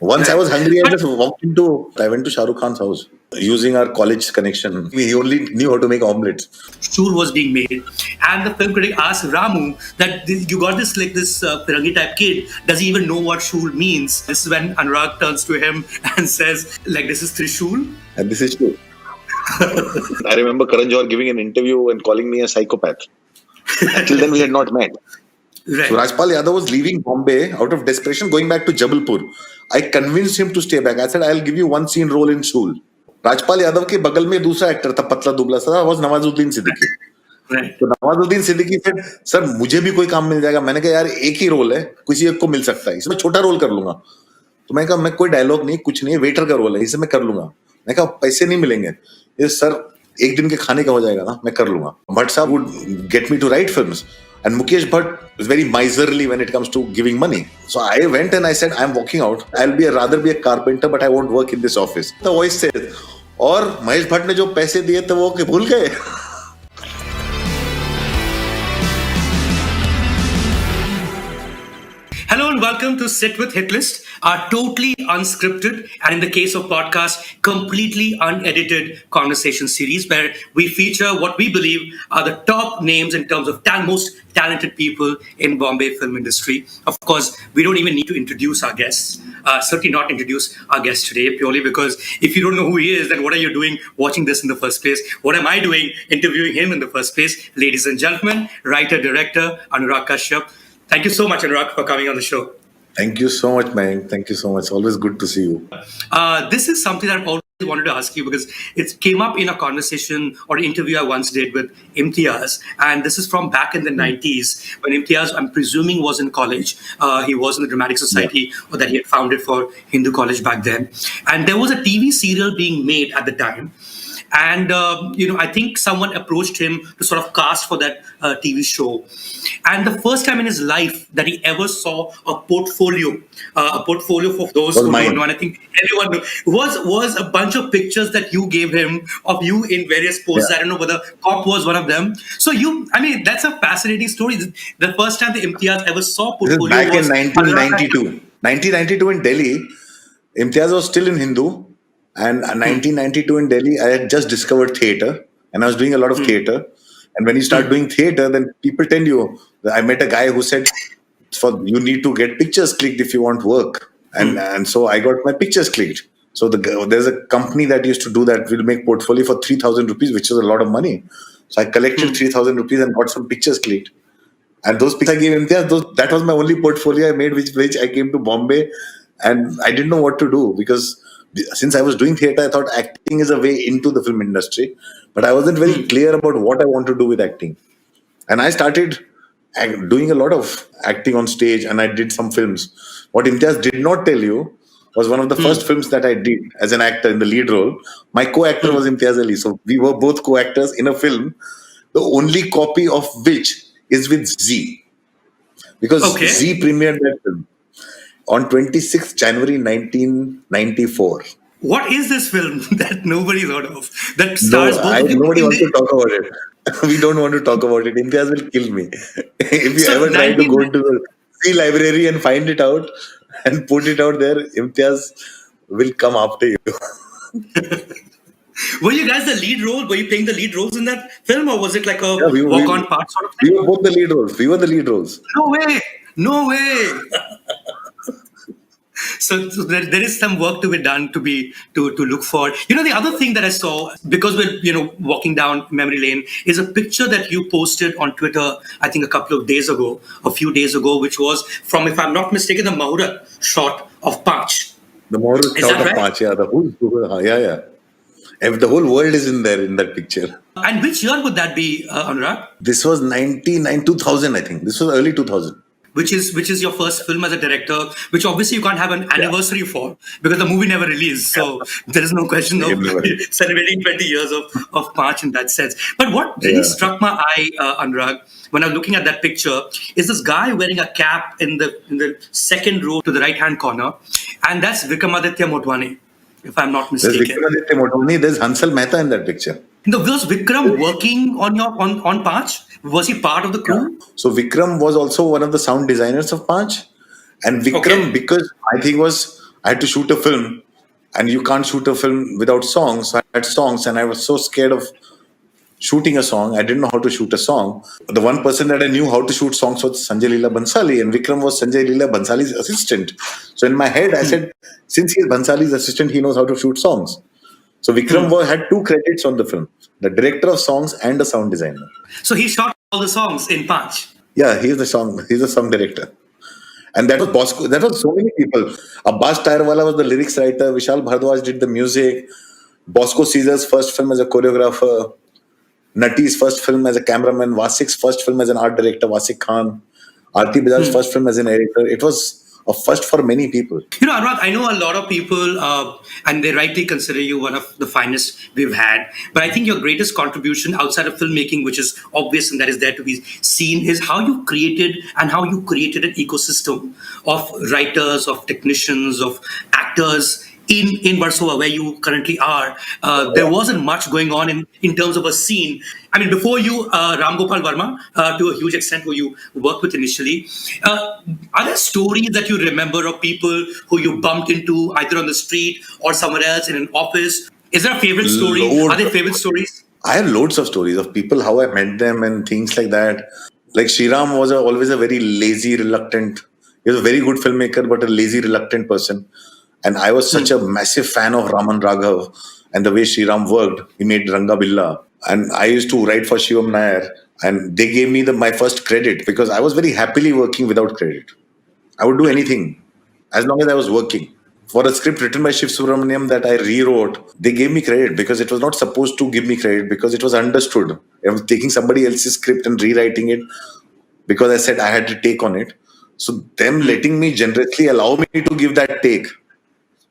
Once I was hungry, I went to Shah Rukh Khan's house using our college connection. He only knew how to make omelets. Shool was being made, and the film critic asked Ramu that you got this Pirangi type kid. Does he even know what Shool means? This is when Anurag turns to him and says, like, this is Trishul. And this is true. I remember Karan Johar giving an interview and calling me a psychopath. Till then, we had not met. Right. So Rajpal Yadav was leaving Bombay out of desperation, going back to Jabalpur. I convinced him to stay back. I said, I'll give you one scene role in Shool. Rajpal Yadav के बगल में दूसरा actor था, पतला दुबला सा, was Nawazuddin Siddiqui. Right. तो Nawazuddin Siddiqui said, sir मुझे भी कोई काम मिल जाएगा. मैंने कहा यार एक ही रोल है, किसी एक को मिल सकता है, इसमें छोटा रोल कर लूंगा. तो मैंने कहा मैं कोई डायलॉग नहीं, कुछ नहीं, वेटर का रोल है, इसे मैं कर लूंगा. मैंने कहा पैसे नहीं मिलेंगे. ये सर एक दिन के खाने का हो जाएगा ना, मैं कर लूंगा. भट्ट साहब would get me to write films. And Mukesh Bhatt is very miserly when it comes to giving money. So I went and I said, I'm walking out. Rather be a carpenter, but I won't work in this office. The voice says, और महेश भट्ट ने जो पैसे दिए थे वो भूल गए. Hello and welcome to Sit With Hitlist, our totally unscripted and in the case of podcast, completely unedited conversation series where we feature what we believe are the top names in terms of most talented people in Bombay film industry. Of course, we don't even need to introduce our guests. Certainly not introduce our guest today purely because if you don't know who he is, then what are you doing watching this in the first place? What am I doing interviewing him in the first place? Ladies and gentlemen, writer-director Anurag Kashyap. Thank you so much, Anurag, for coming on the show. Thank you so much, Mayank. Thank you so much. Always good to see you. This is something that I've always wanted to ask you because it came up in a conversation or interview I once did with Imtiaz. And this is from back in the 90s when Imtiaz, I'm presuming, was in college. He was in the Dramatic Society or that he had founded for Hindu College back then. And there was a TV serial being made at the time. And, I think someone approached him to sort of cast for that TV show. And the first time in his life that he ever saw a portfolio for those who don't know, and I think everyone knows, was a bunch of pictures that you gave him of you in various poses. Yeah. I don't know whether Cop was one of them. So that's a fascinating story. The first time the Imtiaz ever saw portfolio back in 1992. 1992 in Delhi, Imtiaz was still in Hindu. And 1992 in Delhi, I had just discovered theatre and I was doing a lot of theatre. And when you start doing theatre, then people tell you, I met a guy who said, you need to get pictures clicked if you want work. And so I got my pictures clicked. So there's a company that used to do that. We'll make portfolio for 3,000 rupees, which is a lot of money. So I collected 3,000 rupees and got some pictures clicked. And those pictures I gave him, that was my only portfolio I made, which I came to Bombay. And I didn't know what to do because since I was doing theatre, I thought acting is a way into the film industry, but I wasn't very clear about what I want to do with acting. And I started doing a lot of acting on stage and I did some films. What Imtiaz did not tell you was one of the first films that I did as an actor in the lead role. My co-actor was Imtiaz Ali. So we were both co-actors in a film, the only copy of which is with Z. Because Z premiered that film on 26th January 1994. What is this film that nobody's heard of? That stars nobody wants to talk about it. We don't want to talk about it. Imtiaz will kill me. If you ever try to go into the C library and find it out and put it out there, Imtiaz will come after you. Were you guys the lead role? Were you playing the lead roles in that film, or was it like a walk-on part sort of thing? We were both the lead roles. We were the lead roles. No way. So there is some work to be done to look for. The other thing that I saw, because we're walking down memory lane, is a picture that you posted on Twitter, I think a few days ago, which was from, if I'm not mistaken, the Muhurat shot of Paanch. The Muhurat shot of Paanch, yeah. And the whole world is in there in that picture. And which year would that be, Anurag? This was 2000, I think. This was early 2000. Which is your first film as a director, which obviously you can't have an anniversary for because the movie never released. So there is no question of celebrating 20 years of Paanch in that sense. But what really struck my eye, Anurag, when I was looking at that picture, is this guy wearing a cap in the second row to the right-hand corner. And that's Vikramaditya Motwane, if I'm not mistaken. There's Vikramaditya Motwane, there's Hansal Mehta in that picture. Was Vikram working on Paanch? Was he part of the crew? Yeah. So Vikram was also one of the sound designers of Paanch. And Vikram, because I think was I had to shoot a film, and you can't shoot a film without songs. So I had songs, and I was so scared of shooting a song. I didn't know how to shoot a song. The one person that I knew how to shoot songs was Sanjay Leela Bansali, and Vikram was Sanjay Leela Bansali's assistant. So in my head, I said, since he's Bansali's assistant, he knows how to shoot songs. So Vikram had two credits on the film: the director of songs and the sound designer. So he shot all the songs in Paanch. Yeah, he's the song director. And that was Bosco. That was so many people. Abbas Tyrewala was the lyrics writer. Vishal Bhardwaj did the music. Bosco Caesar's first film as a choreographer. Nati's first film as a cameraman. Wasik's first film as an art director. Wasik Khan. Aarti Bajaj's first film as an editor. It was a first for many people. You know, Anurag, I know a lot of people, and they rightly consider you one of the finest we've had. But I think your greatest contribution outside of filmmaking, which is obvious and that is there to be seen, is how you created an ecosystem of writers, of technicians, of actors in Warsaw, where you currently are. There wasn't much going on in terms of a scene. I mean, before you, Ram Gopal Verma, to a huge extent, who you worked with initially, are there stories that you remember of people who you bumped into either on the street or somewhere else in an office? Is there a favorite story? Are there favorite stories? I have loads of stories of people, how I met them and things like that. Like Sriram was always a very lazy, reluctant. He was a very good filmmaker, but a lazy, reluctant person. And I was such a massive fan of Raman Raghav and the way Sriram worked. He made Ranga Billa. And I used to write for Shivam Nair. And they gave me my first credit because I was very happily working without credit. I would do anything as long as I was working. For a script written by Shiv Subramaniam that I rewrote, they gave me credit because it was not supposed to give me credit because it was understood. I was taking somebody else's script and rewriting it because I said I had to take on it. So them letting me generously allow me to give that take.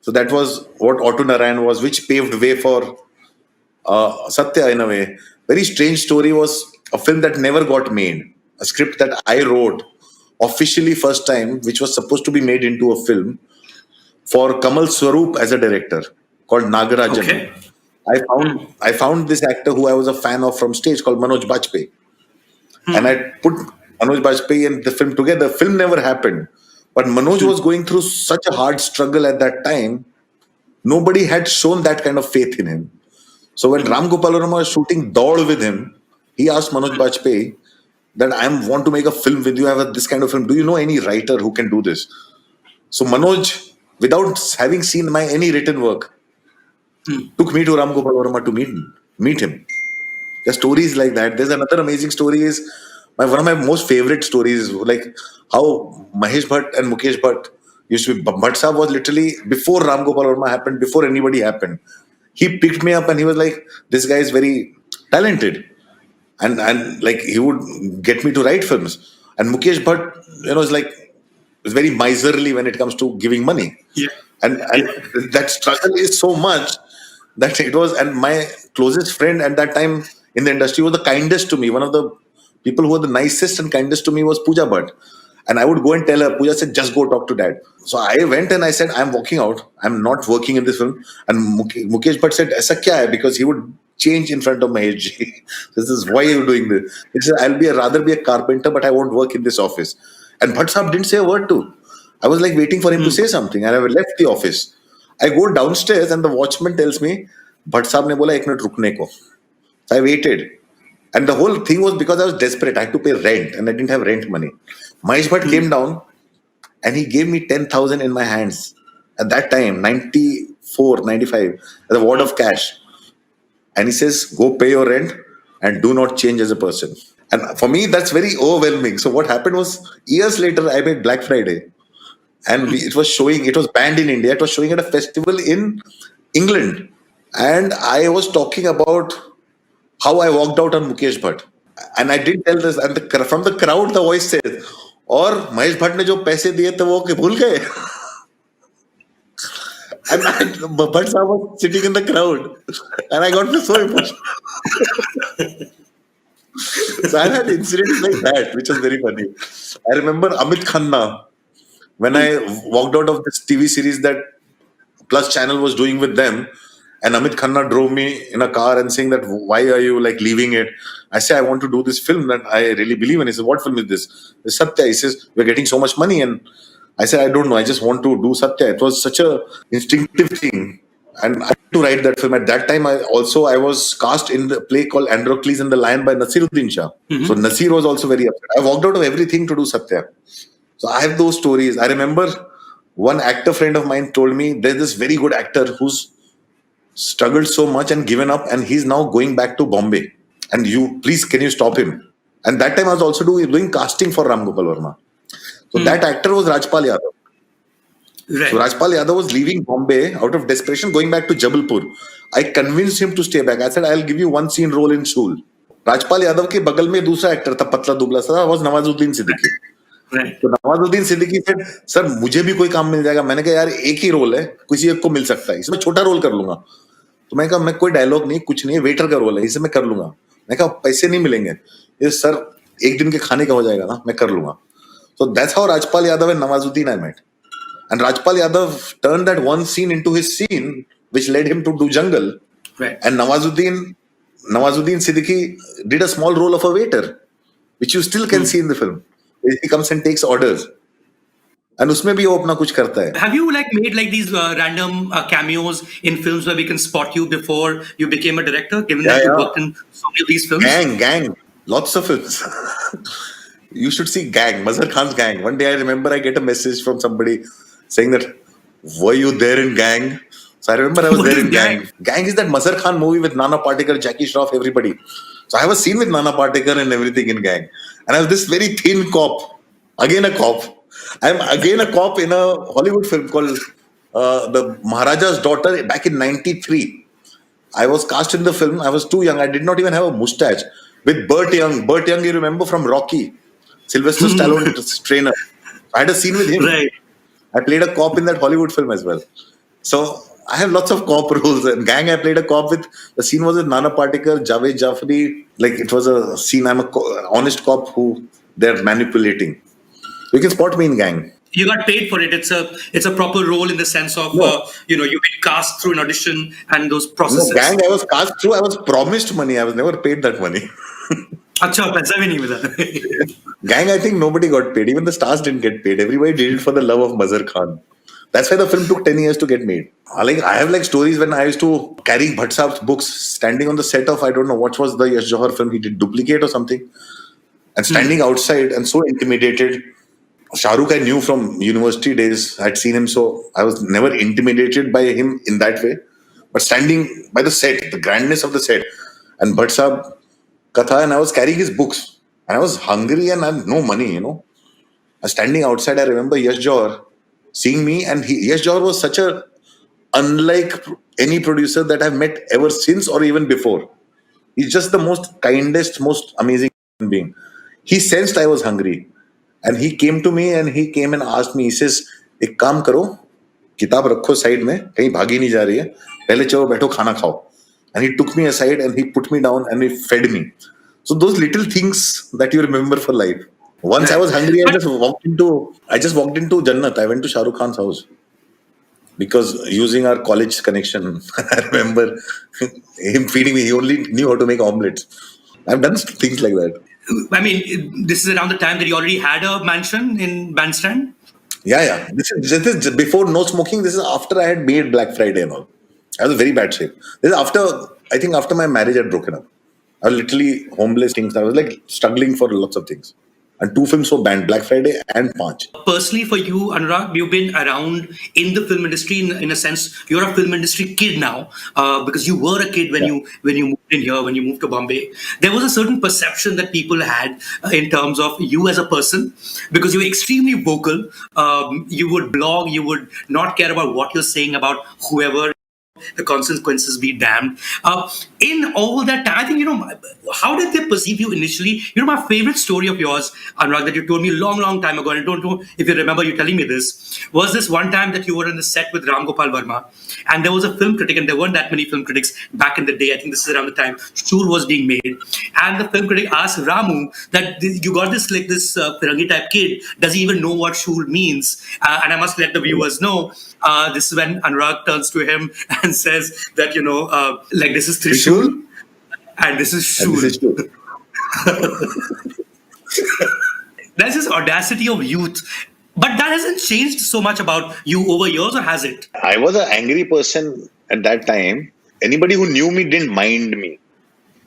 So that was what Auto Narayan was, which paved way for Satya in a way. Very strange story was a film that never got made. A script that I wrote officially first time, which was supposed to be made into a film for Kamal Swaroop as a director called Nagarajan. Okay. I found this actor who I was a fan of from stage called Manoj Bajpayee. And I put Manoj Bajpayee and the film together. The film never happened. But Manoj was going through such a hard struggle at that time. Nobody had shown that kind of faith in him. So when Ram Gopal Verma was shooting Daud with him, he asked Manoj Bajpayee that I want to make a film with you. I have this kind of film. Do you know any writer who can do this? So Manoj, without having seen any written work, took me to Ram Gopal Verma to meet him. There's stories like that. There's another amazing story is one of my most favorite stories, like how Mahesh Bhatt and Mukesh Bhatt used to be. Bhatt Saab was literally before Ram Gopal Verma happened, before anybody happened. He picked me up and he was like, "This guy is very talented," and like he would get me to write films. And Mukesh Bhatt, is very miserly when it comes to giving money. Yeah. And that struggle is so much that it was. And my closest friend at that time in the industry was the kindest to me. One of the people who were the nicest and kindest to me was Pooja Bhatt. And I would go and tell her, Pooja said, just go talk to dad. So I went and I said, I'm walking out. I'm not working in this film. And Mukesh Bhatt said, Aisa kya hai? Because he would change in front of Mahesh ji. This is why you're doing this. He said, I'll rather be a carpenter, but I won't work in this office. And Bhatt Saab didn't say a word to. I was like waiting for him to say something. And I left the office. I go downstairs and the watchman tells me, Bhatt Saab ne bola 1 minute rukne ko. So I waited. And the whole thing was because I was desperate. I had to pay rent and I didn't have rent money. Mahesh Bhatt came down and he gave me 10,000 in my hands. At that time, 94, 95, as a wad of cash. And he says, go pay your rent and do not change as a person. And for me, that's very overwhelming. So what happened was, years later, I made Black Friday. And it was banned in India. It was showing at a festival in England. And I was talking about how I walked out on Mukesh Bhatt. And I did tell this, and from the crowd, the voice says, और महेश भट्ट ने जो पैसे दिए थे वो भूल गए. And Bhatt Saab was sitting in the crowd, and I got so emotional. So I had incidents like that, which was very funny. I remember Amit Khanna, when I walked out of this TV series that Plus Channel was doing with them, and Amit Khanna drove me in a car and saying that, why are you leaving it? I say, I want to do this film that I really believe in. He says, what film is this? It's Satya. He says, we're getting so much money and I said, I don't know. I just want to do Satya. It was such a instinctive thing. And I had to write that film. At that time, I was cast in the play called Androcles and the Lion by Nasiruddin Shah. So Nasir was also very upset. I walked out of everything to do Satya. So I have those stories. I remember one actor friend of mine told me there's this very good actor who's struggled so much and given up, and he's now going back to Bombay. And can you stop him? And that time I was also doing casting for Ram Gopal Verma. So that actor was Rajpal Yadav. Right. So Rajpal Yadav was leaving Bombay out of desperation, going back to Jabalpur. I convinced him to stay back. I said, I'll give you one scene role in Shul. Rajpal Yadav के बगल में दूसरा actor था, पतला दुबला सा, was Nawazuddin Siddiqui. Right. तो Nawazuddin Siddiqui said, sir मुझे भी कोई काम मिल जाएगा. मैंने कहा यार एक ही रोल है, किसी एक को मिल सकता है, इसमें छोटा रोल कर लूंगा. तो मैंने कहा मैं कोई डायलॉग नहीं, कुछ नहीं है, वेटर का रोल है, इसे मैं कर लूंगा. मैंने कहा पैसे नहीं मिलेंगे, ये सर एक दिन के खाने का हो जाएगा ना, मैं कर लूंगा. So that's how Rajpal Yadav and Nawazuddin I met. And Rajpal Yadav turned that one scene into his scene, which led him to do Jungle. Right. And Nawazuddin Siddiqui did a small role of a waiter, which you still can see in the film. He comes and takes orders. And उसमें भी वो अपना कुछ करता है. Have you made these random cameos in films where we can spot you before you became a director? Given that you worked in so many of these films. Gang, lots of films. You should see Gang, Mazhar Khan's Gang. One day I remember I get a message from somebody saying that, were you there in Gang? So I remember I was there in Gang. Gang is that Mazhar Khan movie with Nana Patekar, Jackie Shroff, everybody. So I have a scene with Nana Patekar and everything in Gang. And I have this very thin cop. Again a cop. I'm again a cop in a Hollywood film called The Maharaja's Daughter back in 93. I was cast in the film. I was too young. I did not even have a mustache. With Burt Young. Burt Young, you remember from Rocky. Sylvester Stallone's trainer. I had a scene with him. Right. I played a cop in that Hollywood film as well. So I have lots of cop roles. And Gang, I played a cop with, the scene was with Nana Patekar, Javed Jafri. It was a scene, I'm an honest cop who they're manipulating. You can spot me in Gang. You got paid for it. It's a proper role in the sense of, you've been cast through an audition and those processes. No, Gang, I was cast through, I was promised money. I was never paid that money. अच्छा पैसा भी नहीं मिला. Gang, I think nobody got paid. Even the stars didn't get paid. Everybody did it for the love of Mazhar Khan. That's why the film took 10 years to get made. I have stories when I used to carry Bhatt Saab's books, standing on the set of, I don't know, what was the Yash Johar film, he did Duplicate or something. And standing outside and so intimidated. Shah Rukh I knew from university days. I'd seen him, so I was never intimidated by him in that way. But standing by the set, the grandness of the set, and Bhatt Saab Katha, and I was carrying his books. And I was hungry and I had no money, I was standing outside. I remember Yash Johar seeing me, and Yash Johar was such a unlike any producer that I've met ever since or even before. He's just the most kindest, most amazing human being. He sensed I was hungry. And he came to me and he came and asked me, he says, एक काम करो, किताब रखो side में, कहीं भागी नहीं जा रही है, पहले चलो बैठो खाना खाओ. And he took me aside and he put me down and he fed me. So those little things that you remember for life. Once I was hungry, I just walked into Jannat. I went to Shah Rukh Khan's house. Because using our college connection, I remember him feeding me. He only knew how to make omelets. I've done things like that. I mean, this is around the time that you already had a mansion in Bandstand? Yeah. This is before No Smoking. This is after I had made Black Friday and all. I was in very bad shape. This is after my marriage had broken up. I was literally homeless. I was struggling for lots of things. And 2 films were banned, Black Friday and Paanch. Personally, for you, Anurag, you've been around in the film industry in a sense. You're a film industry kid now because you were a kid when you moved in here, when you moved to Bombay. There was a certain perception that people had in terms of you as a person because you were extremely vocal. You would blog, you would not care about what you're saying about whoever. The consequences be damned. In all that time, I think, how did they perceive you initially? My favorite story of yours, Anurag, that you told me a long, long time ago, and I don't know if you remember you telling me this, was this one time that you were on the set with Ram Gopal Verma, and there was a film critic, and there weren't that many film critics back in the day. I think this is around the time Shul was being made. And the film critic asked Ramu that you got this Firangi type kid, does he even know what Shul means? And I must let the viewers know, this is when Anurag turns to him and says that, this is Trishul and this is Shul. That's just audacity of youth. But that hasn't changed so much about you over years, or has it? I was an angry person at that time. Anybody who knew me didn't mind me.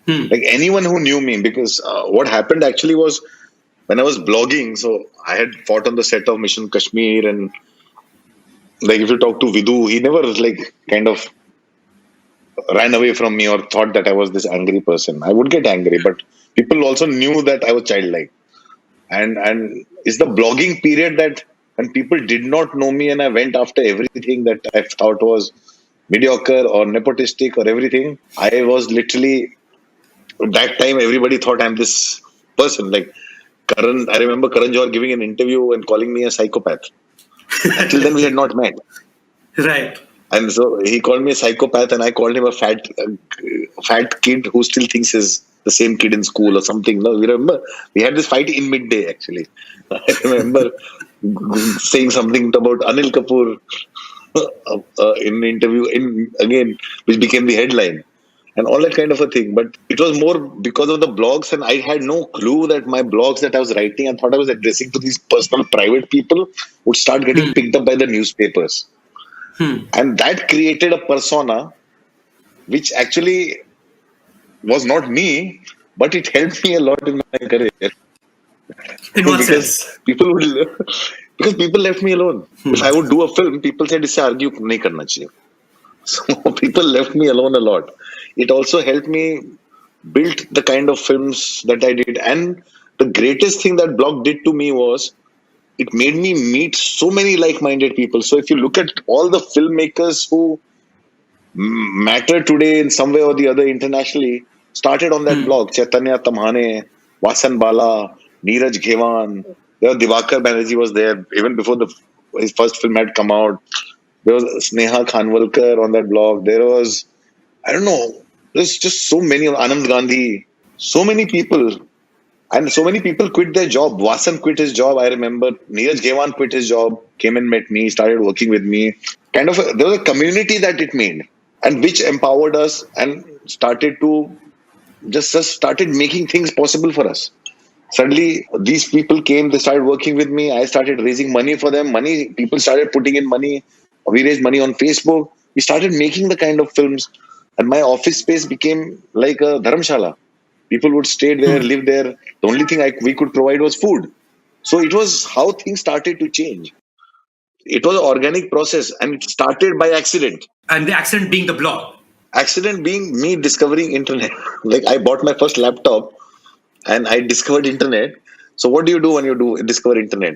Hmm. Like anyone who knew me, because what happened actually was when I was blogging, so I had fought on the set of Mission Kashmir, and like if you talk to Vidu, he never like kind of ran away from me or thought that I was this angry person. I would get angry, but people also knew that I was childlike. And it's the blogging period that when people did not know me and I went after everything that I thought was mediocre or nepotistic or everything, I was literally that time everybody thought I'm this person. Like Karan, I remember Karan Johar giving an interview and calling me a psychopath. Until then, we had not met. Right. And so he called me a psychopath, and I called him a fat kid who still thinks he's the same kid in school or something. No, we remember we had this fight in midday. Actually, I remember saying something about Anil Kapoor in an interview in again, which became the headline and all that kind of a thing. But it was more because of the blogs, and I had no clue that my blogs that I was writing, I thought I was addressing to these personal, private people, would start getting Hmm. picked up by the newspapers. Hmm. And that created a persona which actually was not me, but it helped me a lot in my career In what because sense? people would because people left me alone. If Hmm. I would do a film, people said इससे argue नहीं करना चाहिए. So people left me alone a lot. It also helped me build the kind of films that I did. And the greatest thing that blog did to me was it made me meet so many like-minded people. So if you look at all the filmmakers who matter today in some way or the other internationally started on that Hmm. blog. Chaitanya Tamhane, Vasan Bala, Neeraj Ghewan. There was Divakar Banerjee was there even before his first film had come out. There was Sneha Khanwalkar on that blog. There was, I don't know, there's just so many, Anand Gandhi, so many people. And so many people quit their job. Vasan quit his job. I remember Neeraj Ghewan quit his job, came and met me, started working with me. There was a community that it made, and which empowered us and started to just started making things possible for us. Suddenly, these people came, they started working with me. I started raising money for them. People started putting in money. We raised money on Facebook. We started making the kind of films, and my office space became like a dharamshala. People would stay there, Hmm. live there. The only thing we could provide was food. So it was how things started to change. It was an organic process, and it started by accident. And the accident being the blog. Accident being me discovering internet. Like I bought my first laptop and I discovered internet. So what do you do when you do discover internet?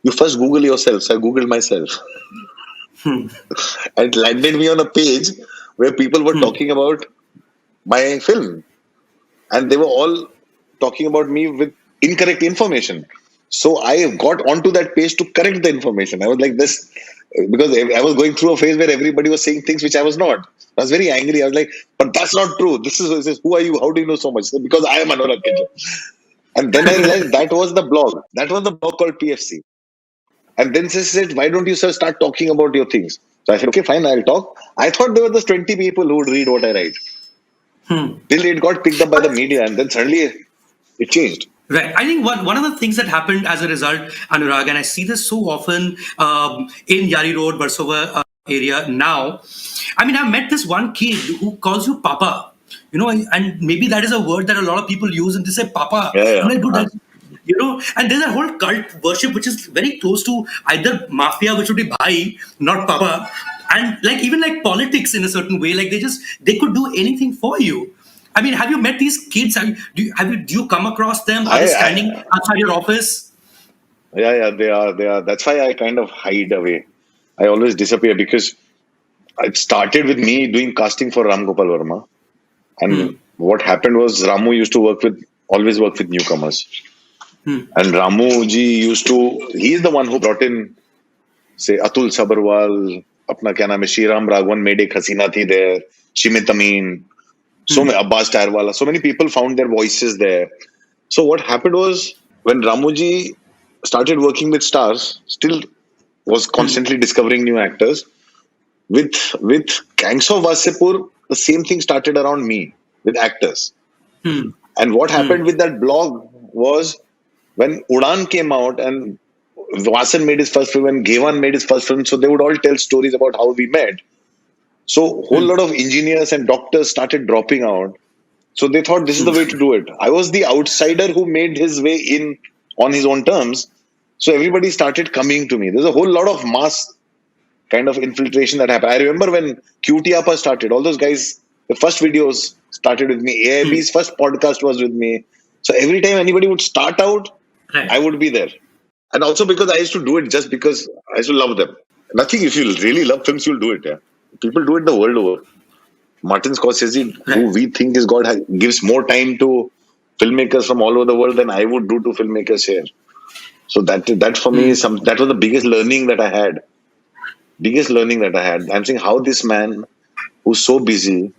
You first Google yourself. So I Googled myself. Hmm. And it landed me on a page where people were Hmm. talking about my film. And they were all talking about me with incorrect information. So I got onto that page to correct the information. I was like this because I was going through a phase where everybody was saying things which I was not. I was very angry. I was like, but that's not true. This is who are you? How do you know so much? So, because I am Anurag Kashyap. And then I realized that was the blog. That was the blog called PFC. And then she said, why don't you sir start talking about your things? So I said, okay, fine, I'll talk. I thought there were just 20 people who would read what I write. Hmm. Till it got picked up by the media, and then suddenly it changed. Right. I think one of the things that happened as a result, Anurag, and I see this so often in Yari Road, Versova area now. I mean, I've met this one kid who calls you Papa, and maybe that is a word that a lot of people use and they say Papa. Yeah, I'm yeah. like, dude, and there's a whole cult worship which is very close to either mafia, which would be Bhai, not Papa, and like even like politics in a certain way, like they could do anything for you. I mean, have you met these kids? Do you come across them? Are they standing I outside your office? yeah, they are. That's why I kind of hide away. I always disappear because it started with me doing casting for Ram Gopal Verma, Hmm. and what happened was Ramu used to always work with newcomers, Hmm. and Ramu ji he's the one who brought in, say, Atul Sabarwal, अपना क्या नाम है, Shriram Raghavan made एक हसीना थी there, Shimit Amin, so Hmm. many Abbas Tarwala, so many people found their voices there. So what happened was when Ramuji started working with stars, still was Hmm. constantly discovering new actors. With Gangs of Wasseypur, the same thing started around me with actors. Hmm. And what Hmm. happened with that blog was when Udan came out, and Vasan made his first film and Gevan made his first film. So they would all tell stories about how we met. So whole lot of engineers and doctors started dropping out. So they thought this is the way to do it. I was the outsider who made his way in on his own terms. So everybody started coming to me. There's a whole lot of mass kind of infiltration that happened. I remember when QTAPA started, all those guys, the first videos started with me. AIB's first podcast was with me. So every time anybody would start out, Right. I would be there. And also because I used to do it just because I used to love them. Nothing, if you really love films, you'll do it. Yeah. People do it the world over. Martin Scorsese, who we think is God, gives more time to filmmakers from all over the world than I would do to filmmakers here. So that for me is that was the biggest learning that I had. I'm saying how this man who's so busy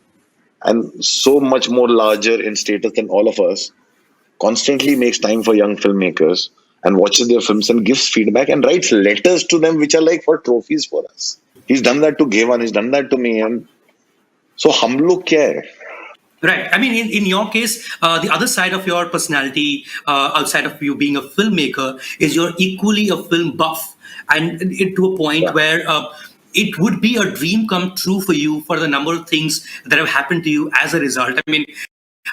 and so much more larger in status than all of us constantly makes time for young filmmakers and watches their films and gives feedback and writes letters to them which are like for trophies for us. He's done that to Gevan, he's done that to me, and so hum log kya hai? Right. I mean, in your case, the other side of your personality, outside of you being a filmmaker, is you're equally a film buff, and to a point where it would be a dream come true for you for the number of things that have happened to you as a result. I mean,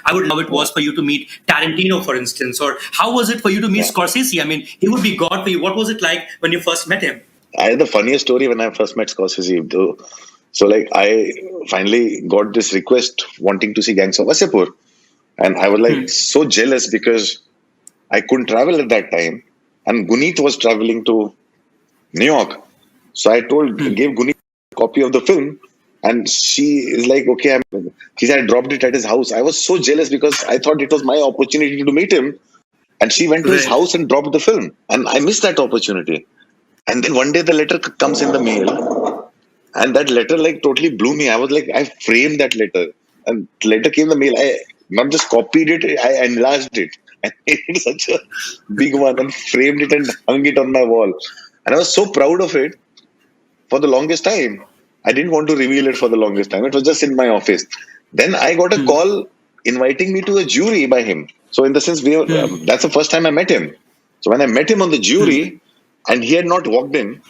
I would love it was for you to meet Tarantino, for instance, or how was it for you to meet Scorsese? I mean, he would be God for you. What was it like when you first met him? I had the funniest story when I first met Scorsese. So like I finally got this request wanting to see Gangs of Wasseypur. And I was like so jealous because I couldn't travel at that time. And Guneet was traveling to New York. So I gave Guneet a copy of the film. And she is like, okay, she said I dropped it at his house. I was so jealous because I thought it was my opportunity to meet him. And she went to his house and dropped the film. And I missed that opportunity. And then one day the letter comes in the mail. And that letter like totally blew me. I was like, I framed that letter. And the letter came in the mail. I not just copied it, I enlarged it. I made it such a big one and framed it and hung it on my wall. And I was so proud of it for the longest time. I didn't want to reveal it for the longest time. It was just in my office. Then I got a call inviting me to a jury by him. So in the sense, that's the first time I met him. So when I met him on the jury, and he had not walked in,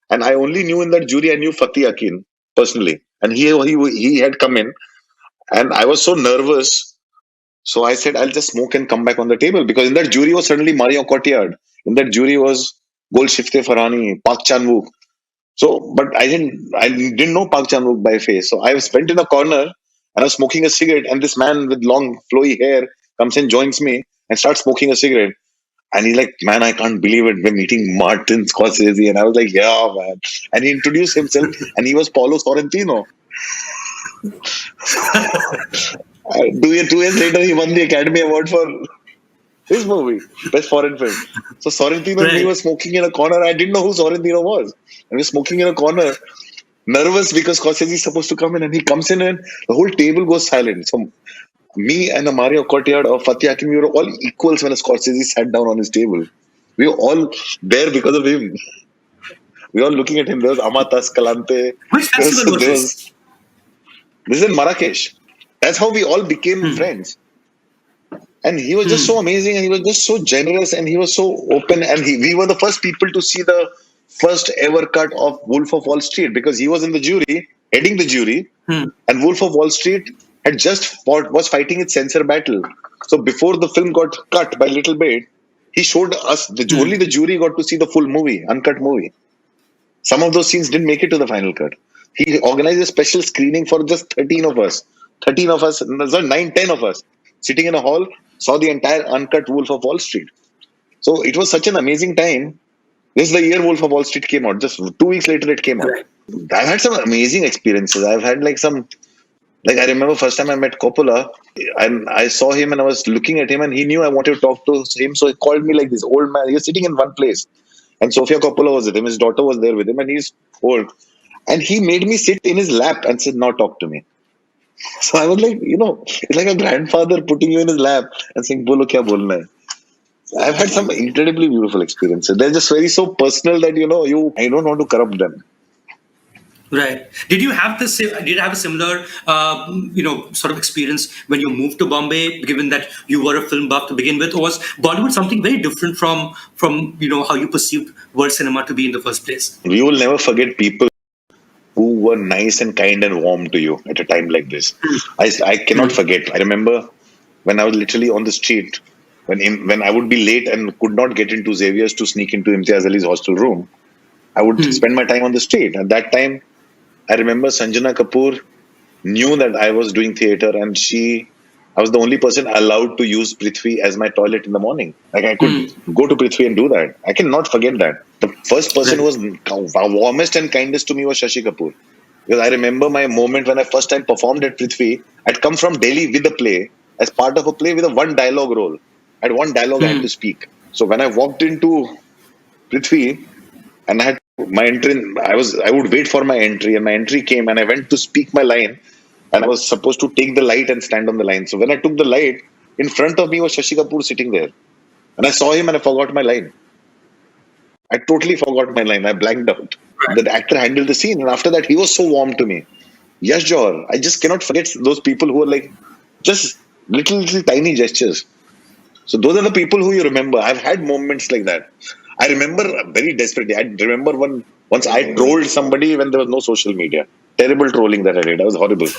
and I only knew in that jury, I knew Fatih Akin personally. And he had come in, and I was so nervous. So I said, I'll just smoke and come back on the table. Because in that jury was suddenly Mario Cotillard. In that jury was Golshifteh Farhani, Park Chan-wook. So, but I didn't know Park Chan-wook by face. So I was spent in a corner and I was smoking a cigarette. And this man with long flowy hair comes and joins me and starts smoking a cigarette. And he's like, man, I can't believe it. We're meeting Martin Scorsese. And I was like, yeah, man. And he introduced himself and he was Paulo Sorrentino. 2 years later, he won the Academy Award for his movie, Best Foreign Film. So Sorrentino and me were smoking in a corner. I didn't know who Sorrentino was. And we were smoking in a corner, nervous because Scorsese is supposed to come in. And he comes in and the whole table goes silent. So me and Mario Cotillard or Fatih Akin, we were all equals when Scorsese sat down on his table. We were all there because of him. We were all looking at him. There was Amata Escalante. Which festival was this? This is in Marrakesh. That's how we all became friends. And he was just so amazing and he was just so generous and he was so open. And we were the first people to see the first ever cut of Wolf of Wall Street because he was in the jury, heading the jury. And Wolf of Wall Street had was fighting its censor battle. So before the film got cut by little bit, he showed us, only the jury got to see the full movie, uncut movie. Some of those scenes didn't make it to the final cut. He organized a special screening for just 13 of us. 13 of us, 10 of us, sitting in a hall, saw the entire uncut Wolf of Wall Street. So it was such an amazing time. This is the year Wolf of Wall Street came out. Just 2 weeks later, it came out. I've had some amazing experiences. I've had I remember first time I met Coppola, and I saw him and I was looking at him and he knew I wanted to talk to him. So he called me like this old man. He was sitting in one place. And Sofia Coppola was with him. His daughter was there with him and he's old. And he made me sit in his lap and said, now talk to me. So I was like, it's like a grandfather putting you in his lap and saying, bolo kya bolna hai. I've had some incredibly beautiful experiences. They're just so personal that, I don't want to corrupt them. Right. Did you have this? Did you have a similar, sort of experience when you moved to Bombay? Given that you were a film buff to begin with, or was Bollywood something very different from how you perceived world cinema to be in the first place? We will never forget people who were nice and kind and warm to you at a time like this. I cannot Hmm. forget. I remember when I was literally on the street, when I would be late and could not get into Xavier's to sneak into Imtiaz Ali's hostel room, I would Hmm. spend my time on the street. At that time, I remember Sanjana Kapoor knew that I was doing theater, and I was the only person allowed to use Prithvi as my toilet in the morning. Like I could Hmm. go to Prithvi and do that. I cannot forget that. The first person who Right. was warmest and kindest to me was Shashi Kapoor. Because I remember my moment when I first time performed at Prithvi. I'd come from Delhi with a play, as part of a play with a one dialogue role. I had one dialogue I had to Hmm. speak. So when I walked into Prithvi, and I had my entry. I would wait for my entry, and my entry came, and I went to speak my line, and I was supposed to take the light and stand on the line. So when I took the light, in front of me was Shashi Kapoor sitting there, and I saw him, and I forgot my line. I totally forgot my line. I blanked out. The actor handled the scene, and after that, he was so warm to me. Yes, Johar. I just cannot forget those people who are like just little tiny gestures. So those are the people who you remember. I've had moments like that. I remember very desperately. I remember once I trolled somebody when there was no social media. Terrible trolling that I did. That was horrible.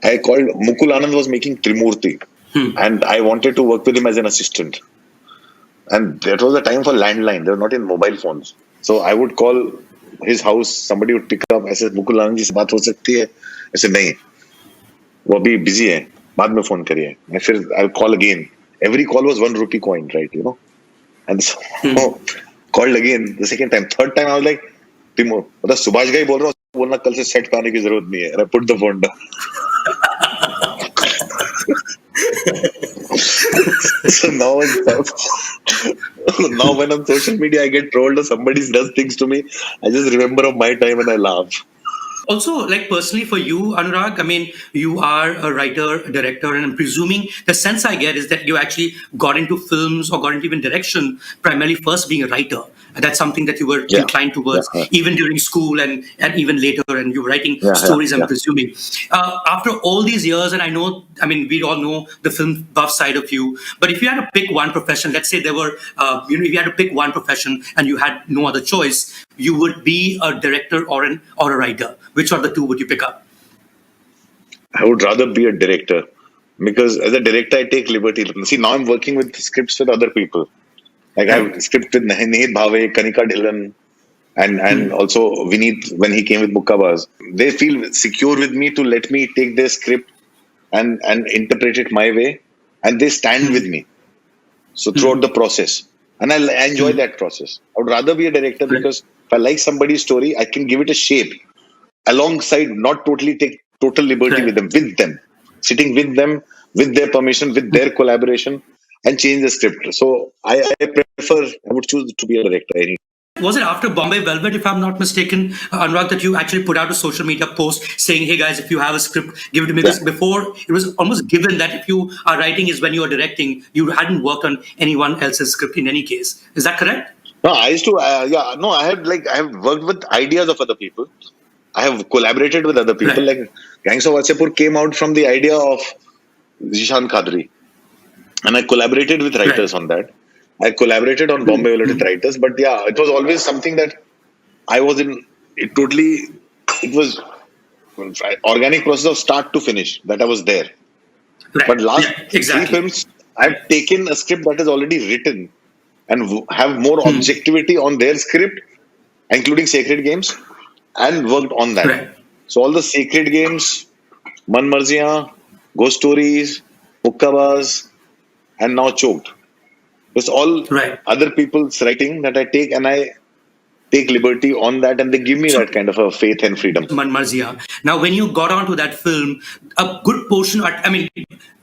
I called Mukul Anand was making Trimurti, Hmm. and I wanted to work with him as an assistant. And that was the time for landline. They were not in mobile phones. So I would call his house. Somebody would pick up. I said, Mukul Anand जी से बात हो सकती है? I said नहीं, वो अभी busy है. बाद में phone करिए. And फिर I'll call again. Every call was 1 rupee coin, right? And so Hmm. called again the second time. Third time I was like, Timo, मतलब सुभाष का ही बोल रहा हूँ, बोलना कल से सेट पे आने की जरूरत नहीं है. And I put the phone down. So now, now when on social media I get trolled or somebody does things to me, I just remember of my time and I laugh. Also, like personally for you, Anurag, I mean, you are a writer, a director, and I'm presuming the sense I get is that you actually got into films or got into even direction primarily first being a writer. And that's something that you were Yeah, inclined yeah, towards even during school and even later, and you were writing yeah, yeah, stories, I'm yeah. presuming. After all these years, and I know, I mean, we all know the film buff side of you, but if you had to pick one profession, let's say there were, if you had to pick one profession and you had no other choice, you would be a director or a writer. Which of the two would you pick up? I would rather be a director because as a director I take liberty. See, now I'm working with scripts with other people. Like I have Right. script with Nihit Bhave, Kanika Dhillon, and Hmm. also Vineet when he came with Mukkabaz. They feel secure with me to let me take their script and interpret it my way, and they stand with Hmm. me. So throughout Hmm. the process, and I enjoy Hmm. that process. I would rather be a director Right. because if I like somebody's story, I can give it a shape alongside, not totally take total liberty Right. with them, sitting with them, with their permission, with their collaboration, and change the script. So I prefer, I would choose to be a director. Was it after Bombay Velvet, if I'm not mistaken, Anurag, that you actually put out a social media post saying, "Hey guys, if you have a script, give it to me"? Yeah. Because before it was almost given that if you are writing is when you are directing, you hadn't worked on anyone else's script in any case. Is that correct? No, I used to, yeah, no, I have worked with ideas of other people. I have collaborated with other people. Right. Like Gangs of Wasseypur came out from the idea of Zishan Kadri, and I collaborated with writers Right. on that. I collaborated on Hmm. Bombay Velvet Hmm. writers, but yeah, it was always something that I was in. It totally, it was organic process of start to finish that I was there. Right. But last Yeah. three Exactly. films, I've taken a script that is already written and have more Hmm. objectivity on their script, including Sacred Games, and worked on that. Right. So all the Sacred Games, Man Marziyan, Ghost Stories, Mukkabaz, and now Choked. It's all Right. other people's writing that I take, and I take liberty on that, and they give me So that kind of a faith and freedom. Marzia. Now, when you got onto that film, a good portion, I mean,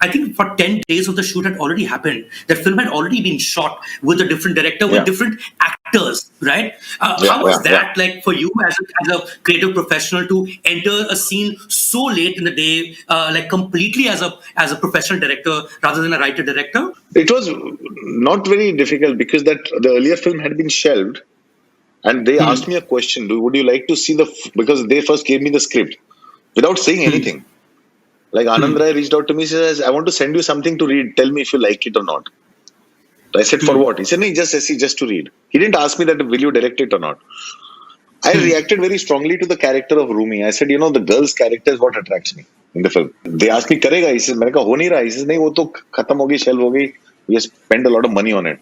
I think for 10 days of the shoot had already happened. The film had already been shot with a different director, with Yeah, different actors, right? yeah, How yeah, was yeah. that like for you as a creative professional to enter a scene so late in the day, like completely as a professional director rather than a writer director? It was not very difficult because that the earlier film had been shelved, And they Hmm. asked me a question: would you like to see because they first gave me the script without saying Hmm. anything. Like Anand Hmm. Rai reached out to me, says, "I want to send you something to read. Tell me if you like it or not." I said, "For Hmm. what?" He said, "No, just to read." He didn't ask me that will you direct it or not. I Hmm. reacted very strongly to the character of Rumi. I said, the girl's character is what attracts me in the film. They asked me, "Karega?" He says, "मैंने कहा हो नहीं रहा." He says, "नहीं वो तो खत्म हो गई, shelve हो गई. We spend a lot of money on it."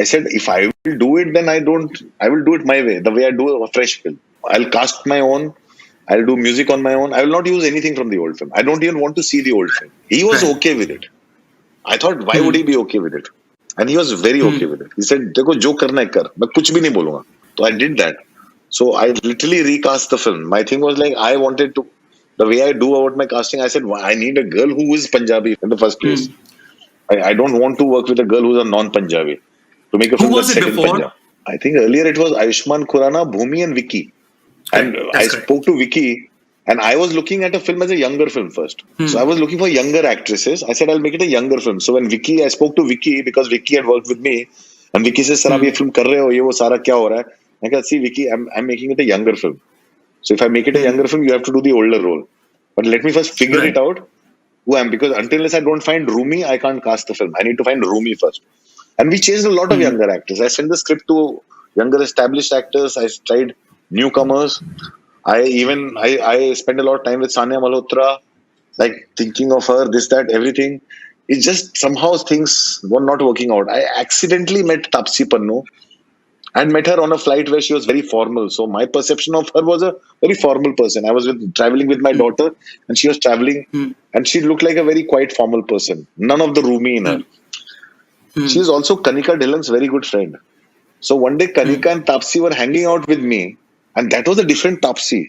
I said, "If I will do it, then I will do it my way, the way I do a fresh film. I'll cast my own. I'll do music on my own. I will not use anything from the old film. I don't even want to see the old film." He was Right. okay with it. I thought, why would Hmm. he be okay with it? And he was very okay Hmm. with it. He said, "देखो जो करना है कर, मैं कुछ भी नहीं बोलूंगा." So I did that. So I literally recast the film. My thing was like, I wanted to, the way I do about my casting, I said, I need a girl who is Punjabi in the first place. Hmm. I don't want to work with a girl who's a non-Punjabi to make a Who film was that's it set in before? Punjab. I think earlier it was Ayushmann Khurrana, Bhumi, and Vicky. And Correct. I That's correct. spoke to Vicky, and I was looking at a film as a younger film first. So I Hmm. was looking for younger actresses. I said, I'll make it a younger film. So when I spoke to Vicky because Vicky had worked with me, and Vicky says, "Sir, आप Hmm. ये film कर रहे हो, ये वो सारा क्या हो रहा है?" I said, "See, Vicky, I'm making it a younger film. So if I make it a Hmm. younger film, you have to do the older role. But let me first figure it Right. out who I am, because until I don't find Rumi, I can't cast the film. I need to find Rumi first." And we chased a lot of Hmm. younger actors. I sent the script to younger established actors. I tried newcomers. I spent a lot of time with Sania Malhotra, like thinking of her, this, that, everything. It just somehow things were not working out. I accidentally met Tapsi Pannu and met her on a flight where she was very formal. So my perception of her was a very formal person. I was traveling with my Hmm. daughter, and she was traveling, Hmm. and she looked like a very quiet, formal person. None of the roomy in her. Hmm. She Hmm. is also Kanika Dhillon's very good friend. So one day, Hmm. Kanika and Tapsi were hanging out with me, and that was a different Tapsi.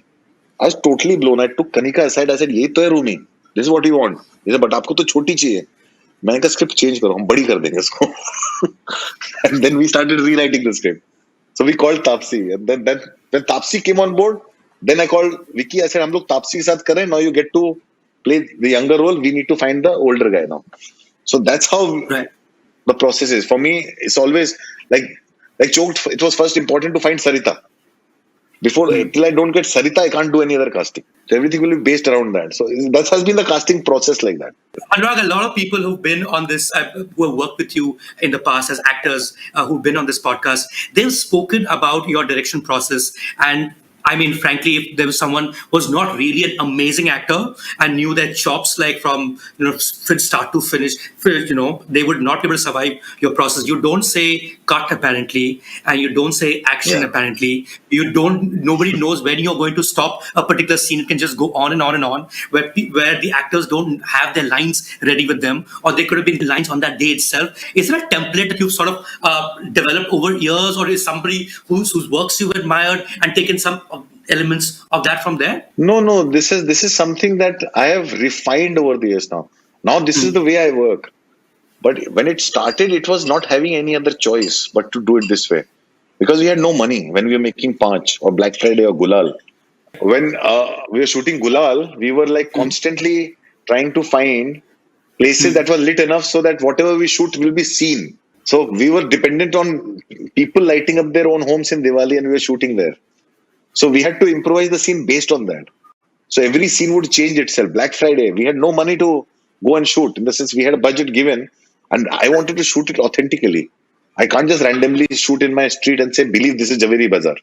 I was totally blown. I took Kanika aside. I said, "ये तो है Rumi. This is what you want." He said, "But आपको तो छोटी चाहिए." मैंने कहा, "script change करो, हम बड़ी कर देंगे इसको." And then we started rewriting the script. So we called Tapsi, and then when Tapsi came on board, then I called Vicky. I said, "हम लोग Tapsi के साथ करें. Now you get to play the younger role. We need to find the older guy now." So that's how Right. the process is. For me, it's always like choked. It was first important to find Sarita. Before, Hmm. till I don't get Sarita, I can't do any other casting. So everything will be based around that. So that has been the casting process like that. Anurag, a lot of people who've been on this, who have worked with you in the past as actors, who've been on this podcast, they've spoken about your direction process. And I mean, frankly, if there was someone who was not really an amazing actor and knew their chops like from start to finish, they would not be able to survive your process. You don't say cut apparently, and you don't say action Yeah. apparently. You don't. Nobody knows when you're going to stop a particular scene. It can just go on and on and on, where the actors don't have their lines ready with them, or they could have been lines on that day itself. Is there a template that you've sort of developed over years, or is somebody whose works you've admired and taken some elements of that from there? No, no. This is something that I have refined over the years now. Now this is Hmm. the way I work. But when it started, it was not having any other choice but to do it this way, because we had no money when we were making Paanch or Black Friday or Gulal. When we were shooting Gulal, we were like Hmm. constantly trying to find places Hmm. that were lit enough so that whatever we shoot will be seen. So we were dependent on people lighting up their own homes in Diwali, and we were shooting there. So we had to improvise the scene based on that. So every scene would change itself. Black Friday, we had no money to go and shoot. In the sense, we had a budget given, and I wanted to shoot it authentically. I can't just randomly shoot in my street and say, "Believe this is Javeri Bazaar."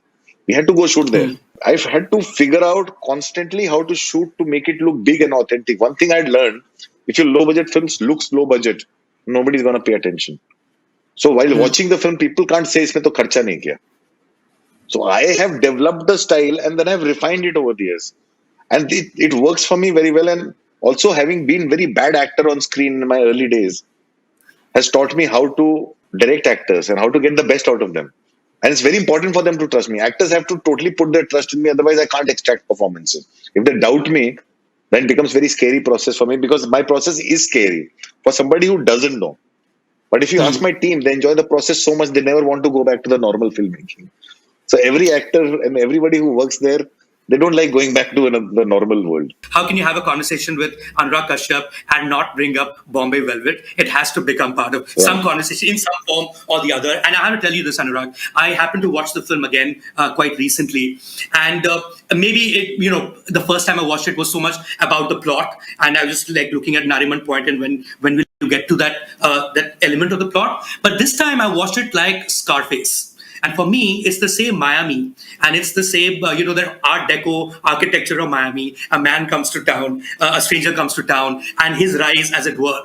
We had to go shoot there. Hmm. I've had to figure out constantly how to shoot to make it look big and authentic. One thing I'd learned: if your low budget films looks low budget, nobody's gonna pay attention. So while Hmm. watching the film, people can't say इसमें तो खर्चा नहीं किया. So I have developed the style, and then I've refined it over the years, and it works for me very well. And also, having been very bad actor on screen in my early days has taught me how to direct actors and how to get the best out of them. And it's very important for them to trust me. Actors have to totally put their trust in me, otherwise I can't extract performances. If they doubt me, then it becomes very scary process for me, because my process is scary for somebody who doesn't know. But if you ask Hmm. my team, they enjoy the process so much they never want to go back to the normal filmmaking. So every actor and everybody who works there They don't like going back to the normal world. How can you have a conversation with Anurag Kashyap and not bring up Bombay Velvet? It has to become part of Yeah. some conversation in some form or the other. And I have to tell you this, Anurag. I happened to watch the film again quite recently, and maybe the first time I watched it was so much about the plot, and I was just like looking at Nariman Point, and when will you get to that element of the plot? But this time I watched it like Scarface. And for me, it's the same Miami, and it's the same, the Art Deco architecture of Miami. A man comes to town, a stranger comes to town, and his rise, as it were.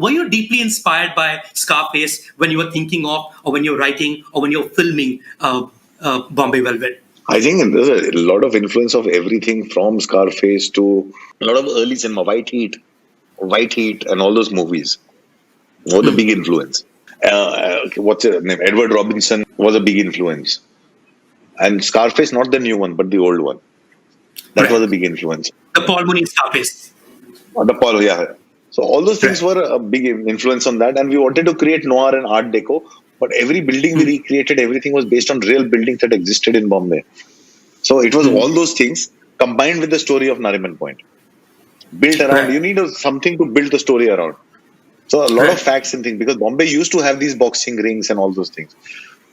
Were you deeply inspired by Scarface when you were thinking of, or when you're writing, or when you're filming Bombay Velvet? I think there's a lot of influence of everything from Scarface to a lot of early cinema, White Heat, and all those movies were the big influence. What's his name? Edward Robinson was a big influence. And Scarface, not the new one, but the old one. That Right. was a big influence. The Paul Mooney Scarface. The Paul, yeah. So all those things were a big influence on that. And we wanted to create noir and art deco. But every building we recreated, everything was based on real buildings that existed in Bombay. So it was all those things combined with the story of Nariman Point. Built around, Right. you need something to build the story around. So a lot of facts and things, because Bombay used to have these boxing rings and all those things.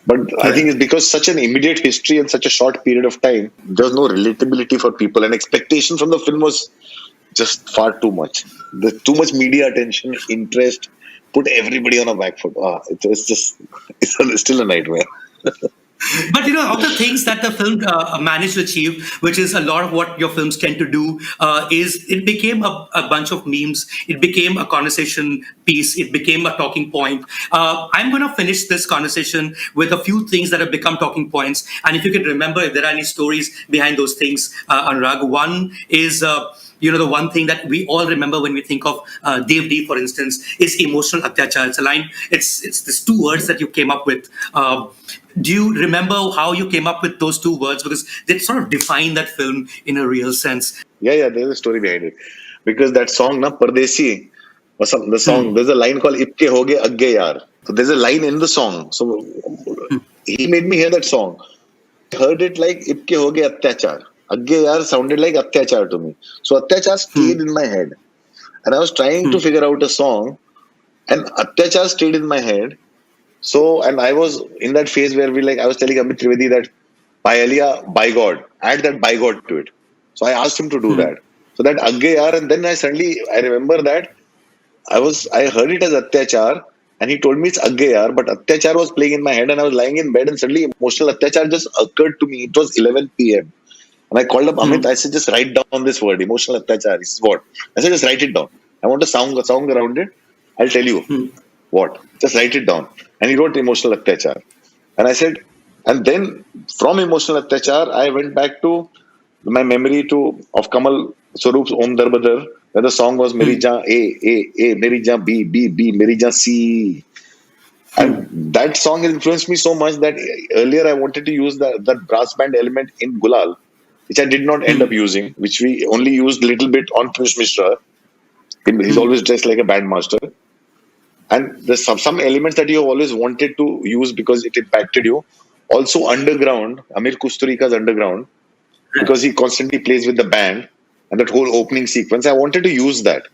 But I think it's because such an immediate history and such a short period of time, there's no relatability for people. And expectation from the film was just far too much. There's too much media attention, interest, put everybody on a back foot. It's still a nightmare. But of the things that the film managed to achieve, which is a lot of what your films tend to do, is it became a bunch of memes. It became a conversation piece. It became a talking point. I'm going to finish this conversation with a few things that have become talking points. And if you could remember, if there are any stories behind those things, Anurag. One is the one thing that we all remember when we think of Dev D, for instance, is emotional atyachar. It's a line. It's these two words that you came up with. Do you remember how you came up with those two words? Because they sort of define that film in a real sense. Yeah, there's a story behind it. Because that song, na Pardesi, the song, there's a line called Ipke Hoge Agge Yaar. So there's a line in the song. So he made me hear that song. I heard it like Ipke Hoge Atyachar. Agge Yaar sounded like Atyachar to me. So Atyachar stayed in my head. And I was trying to figure out a song, and Atyachar stayed in my head. So, and I was in that phase where I was telling Amit Trivedi that Paella, by God, add that by God to it. So I asked him to do that. So that Agge Yaar, and then I remember that I heard it as Atyachar, and he told me it's Agge Yaar, but Atyachar was playing in my head, and I was lying in bed, and suddenly emotional Atyachar just occurred to me. It was 11 p.m. And I called up Amit. I said, just write down this word, emotional Atyachar. This is what? I said, just write it down. I want a song around it. I'll tell you what. Just write it down. And he wrote emotional Atyachar. And I said, and then from emotional Atyachar, I went back to my memory of Kamal Swaroop's Om Darbadar, where the song was Meri Jaan A, Meri Jaan B, Meri Jaan C. And that song influenced me so much that earlier I wanted to use that brass band element in Gulal, which I did not end up using, which we only used a little bit on Piyush Mishra. He's always dressed like a bandmaster. And there's some elements that you have always wanted to use because it impacted you. Also, Underground, Amir Kusturika's Underground, because he constantly plays with the band and that whole opening sequence. I wanted to use that.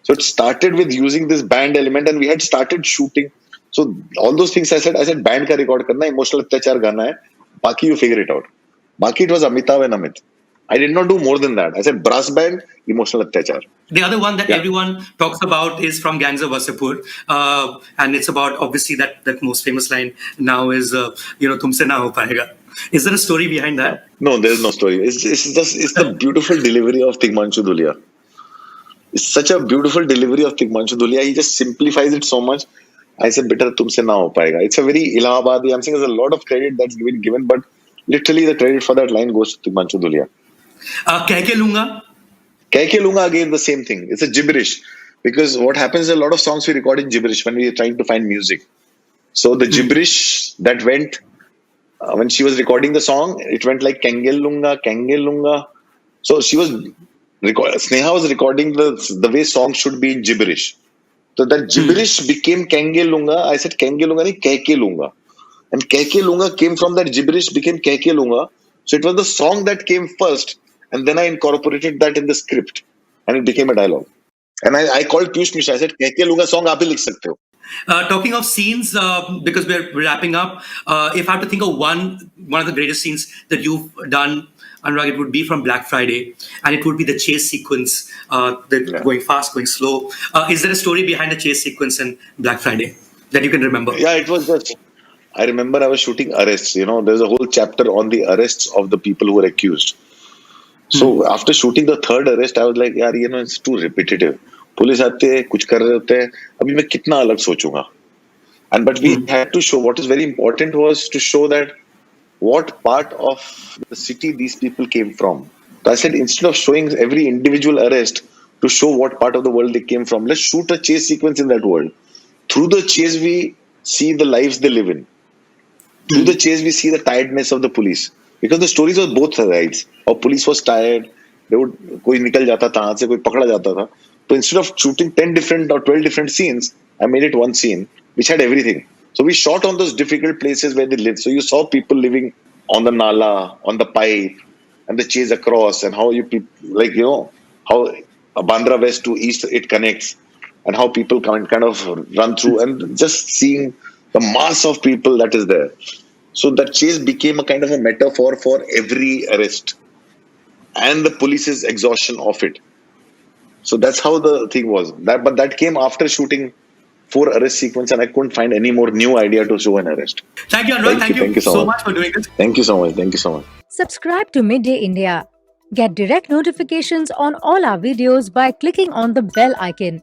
So it started with using this band element, and we had started shooting. So all those things I said band ka record karna, emotional atyachar gana hai. Baki you figure it out. Baki it was Amitav and Amit. I did not do more than that. I said brass band, emotional atyachar. The other one that everyone talks about is from Gangs of Wasseypur, and it's about obviously that most famous line now is "Tumse na ho payega." Is there a story behind that? No, there's no story. It's the beautiful delivery of Tigmanshu Dhulia. It's such a beautiful delivery of Tigmanshu Dhulia. He just simplifies it so much. I said, "Better tumse na ho payega." It's a very Allahabadi. I'm saying there's a lot of credit that's been given, but literally the credit for that line goes to Tigmanshu Dhulia. Keh ke lunga. Keh ke lunga, again the same thing. It's a gibberish, because what happens is a lot of songs we record in gibberish when we are trying to find music. So the gibberish that went when she was recording the song, it went like Kengel lunga. So Sneha was recording the way songs should be in gibberish. So that gibberish became Kenge lunga. I said Kenge lunga nahi, Keh ke lunga. And Keh ke lunga came from that gibberish, became Keh ke lunga. So it was the song that came first, and then I incorporated that in the script, and it became a dialogue. And I called Piyush Mishra. I said, "कह के लूंगा song, आप ही लिख सकते हो." Talking of scenes, because we're wrapping up, if I have to think of one of the greatest scenes that you've done, Anurag, it would be from Black Friday, and it would be the chase sequence, going fast, going slow. Is there a story behind the chase sequence in Black Friday that you can remember? Yeah, it was just. I remember I was shooting arrests. There's a whole chapter on the arrests of the people who were accused. So after shooting the third arrest, I was like, यार it's too repetitive. Police आते हैं, कुछ कर रहे होते हैं, अभी मैं कितना अलग सोचूंगा. But we had to show, what is very important was to show that what part of the city these people came from. So I said, instead of showing every individual arrest, to show what part of the world they came from, let's shoot a chase sequence in that world. Through the chase, we see the lives they live in. Through the chase, we see the tiredness of the police. Because the stories were both sides. Or police was tired. कोई निकल जाता था हाथ से, कोई पकड़ा जाता था. So instead of shooting 10 different or 12 different scenes, I made it one scene which had everything. So we shot on those difficult places where they lived. So you saw people living on the nala, on the pipe, and the chase across, and how how Bandra West to East it connects, and how people kind of run through, and just seeing the mass of people that is there. So that chase became a kind of a metaphor for every arrest and the police's exhaustion of it. So that's how the thing was. But that came after shooting 4 arrest sequence, and I couldn't find any more new idea to show an arrest. Thank you, Anurag. Thank you so much for doing this. Thank you so much. Thank you so much. Subscribe to Midday India. Get direct notifications on all our videos by clicking on the bell icon.